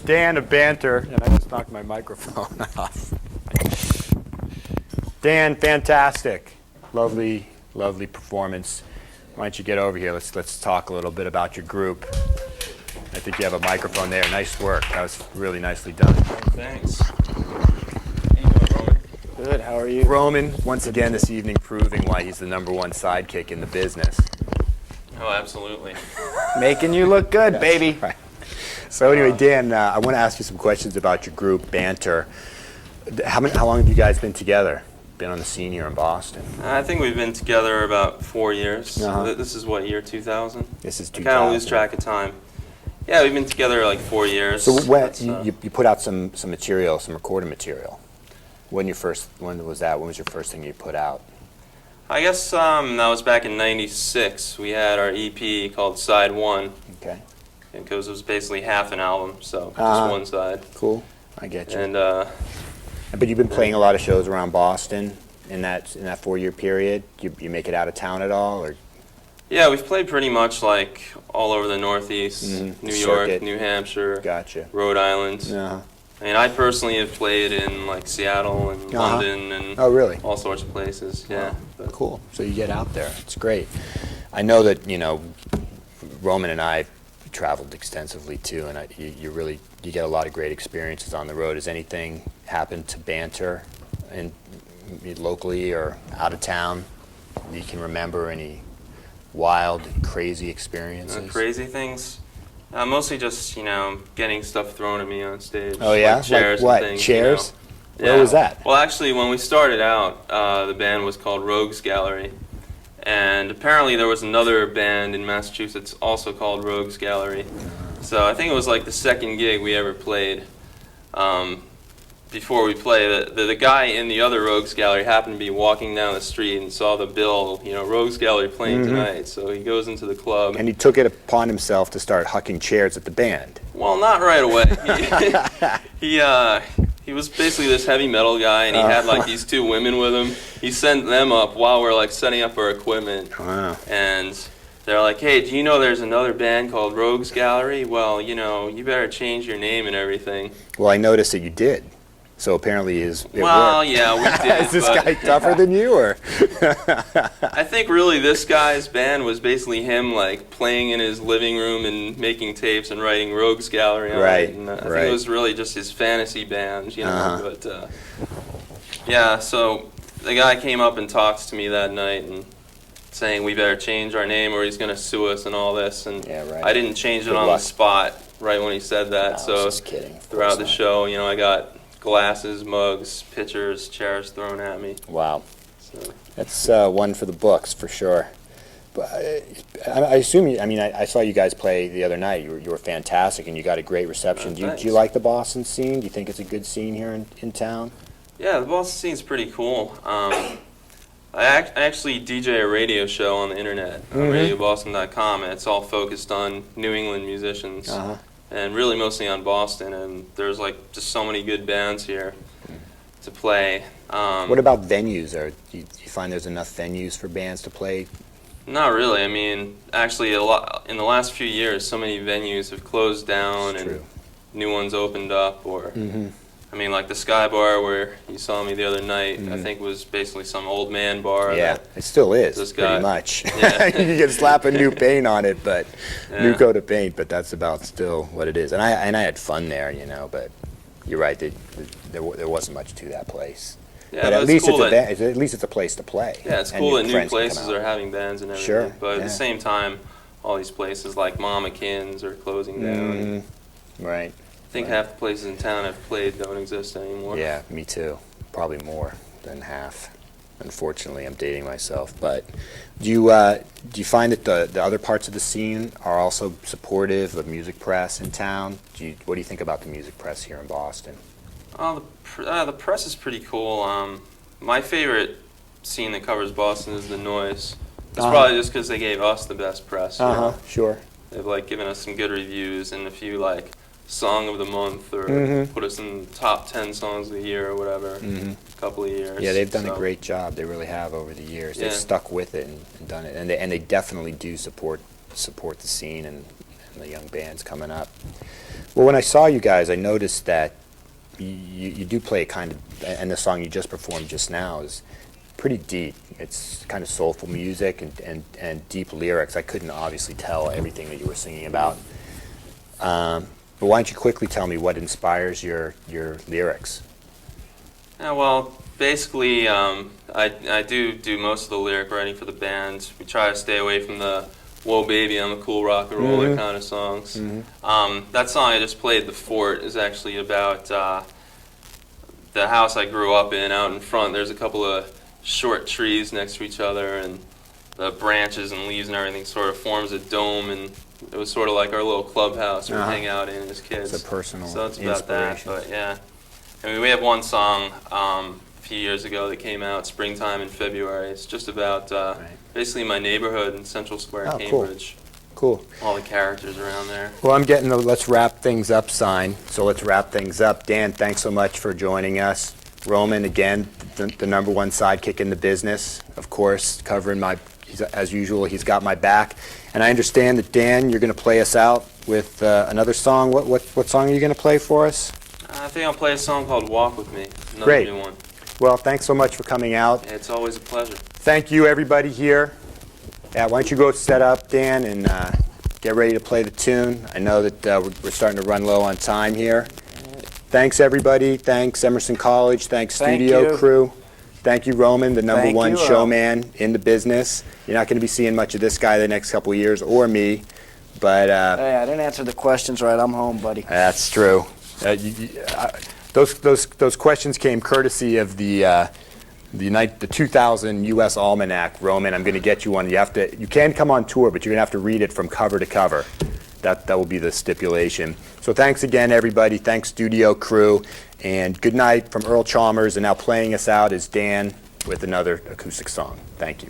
Dan of Banter, and I just knocked my microphone off. Dan, fantastic. Lovely, lovely performance. Why don't you get over here? Let's talk a little bit about your group. I think you have a microphone there. Nice work. That was really nicely done. Thanks. How you doing, Roman? Good. How are you? Roman, once again this evening, proving why he's the #1 sidekick in the business. Oh, absolutely. Making you look good, Yes. baby. Right. So anyway, Dan, I want to ask you some questions about your group, Banter. How long have you guys been together? Been on the scene here in Boston? I think we've been together about 4 years. Uh-huh. This is what, year 2000? This is I 2000. kind of lose track of time. Yeah, we've been together like 4 years. So when That's, you put out some material, some recorded material. When was that? When was your first thing you put out? I guess that was back in '96. We had our EP called Side 1. Okay. Because it was basically half an album, so just one side. Cool. I get you. And but you've been playing a lot of shows around Boston in that 4-year period. You make it out of town at all, or? yeah, we've played pretty much like all over the Northeast, New York, Circuit. New Hampshire, Gotcha. Rhode Island. Uh-huh. I mean, I personally have played in like Seattle and London and Oh, really? all sorts of places. Yeah. But Cool. So you get out there. It's great. I know that Roman and I traveled extensively too, and you get a lot of great experiences on the road. Has anything happened to Banter, locally or out of town? You can remember any wild, crazy experiences? crazy things. Mostly just getting stuff thrown at me on stage. Oh yeah, like chairs like what? and things, Chairs? Yeah. Where was that? Well, actually, when we started out, the band was called Rogues Gallery. And apparently there was another band in Massachusetts also called Rogues Gallery. So I think it was like the second gig we ever played. Before we played, the guy in the other Rogues Gallery happened to be walking down the street and saw the bill, Rogues Gallery playing tonight. So he goes into the club. And he took it upon himself to start hucking chairs at the band. Well, not right away. He was basically this heavy metal guy, and he had like these two women with him. He sent them up while we're like setting up our equipment. Wow. And they're like, "Hey, do you know there's another band called Rogues Gallery? Well, you better change your name and everything." Well, I noticed that you did. So apparently it Well, worked. yeah, we did. Is this guy tougher than you, or? I think really this guy's band was basically him like playing in his living room and making tapes and writing Rogues Gallery on Right, it. And I think right. it was really just his fantasy band, But yeah, so the guy came up and talked to me that night and saying we better change our name or he's going to sue us and all this. And Yeah, right. I didn't change it Good on luck. the spot right when he said that. No, I So was just kidding. Of throughout course the not. show, I got glasses, mugs, pitchers, chairs thrown at me. Wow. So. That's one for the books, for sure. But I assume, I saw you guys play the other night. You were fantastic, and you got a great reception. Do Thanks. you like the Boston scene? Do you think it's a good scene here in town? Yeah, the Boston scene's pretty cool. I actually DJ a radio show on the internet, radioboston.com, and it's all focused on New England musicians. And really mostly on Boston, and there's like just so many good bands here to play. What about venues? Do you find there's enough venues for bands to play? Not really. I mean, actually, a lot in the last few years, so many venues have closed down It's and true. new ones opened up. Or, I mean, like the Sky Bar where you saw me the other night, I think was basically some old man bar. Yeah, that it still is, this pretty guy- much. Yeah. You can slap a new paint on it, but new Yeah. coat of paint, but that's about still what it is. And I had fun there, but you're right, there wasn't much to that place. Yeah, but but at it's least cool at least it's a place to play. Yeah, it's and cool your that new friends can come places out. are having bands and everything. Sure, But at yeah. the same time, all these places like Mama Kin's are closing down. Right. I think half the places in town I've played don't exist anymore. Yeah, me too. Probably more than half. Unfortunately, I'm dating myself. But do you find that the other parts of the scene are also supportive of music press in town? What do you think about the music press here in Boston? Oh, the press is pretty cool. My favorite scene that covers Boston is The Noise. It's probably just because they gave us the best press. Sure. They've like given us some good reviews and a few like song of the month or put us in the top 10 songs of the year or whatever. A couple of years. Yeah, they've done a So, great job. They really have over the years. Yeah. They've stuck with it and done it, and they definitely do support the scene and the young bands coming up. Well, when I saw you guys, I noticed that you do play kind of, and the song you just performed just now is pretty deep. It's kind of soulful music and deep lyrics. I couldn't obviously tell everything that you were singing about. But why don't you quickly tell me what inspires your lyrics? Yeah, well, basically, I do most of the lyric writing for the band. We try to stay away from the "Whoa, baby, I'm a cool rock and roller" kind of songs. That song I just played, "The Fort," is actually about the house I grew up in. Out in front, there's a couple of short trees next to each other, and the branches and leaves and everything sort of forms a dome, and it was sort of like our little clubhouse we'd hang out in as kids. It's a personal So it's about that, inspiration. but yeah. I mean, we have one song a few years ago that came out, Springtime in February. It's just about basically my neighborhood in Central Square, Cambridge. Cool. All the characters around there. Well, I'm getting the let's wrap things up sign, so let's wrap things up. Dan, thanks so much for joining us. Roman, again, the #1 sidekick in the business, of course, covering as usual, he's got my back. And I understand that, Dan, you're going to play us out with another song. What song are you going to play for us? I think I'll play a song called "Walk With Me," another Great. new one. Well, thanks so much for coming out. It's always a pleasure. Thank you, everybody here. Why don't you go set up, Dan, and get ready to play the tune. I know that we're starting to run low on time here. Thanks, everybody. Thanks, Emerson College. Thanks, studio crew. Thank you, Roman, the #1 showman in the business. You're not going to be seeing much of this guy the next couple of years, or me, but... hey, I didn't answer the questions right. I'm home, buddy. That's true. Those questions came courtesy of the 2000 U.S. Almanac, Roman. I'm going to get you one. You can come on tour, but you're going to have to read it from cover to cover. That will be the stipulation. So thanks again, everybody. Thanks, studio crew. And good night from Earl Chalmers. And now playing us out is Dan with another acoustic song. Thank you.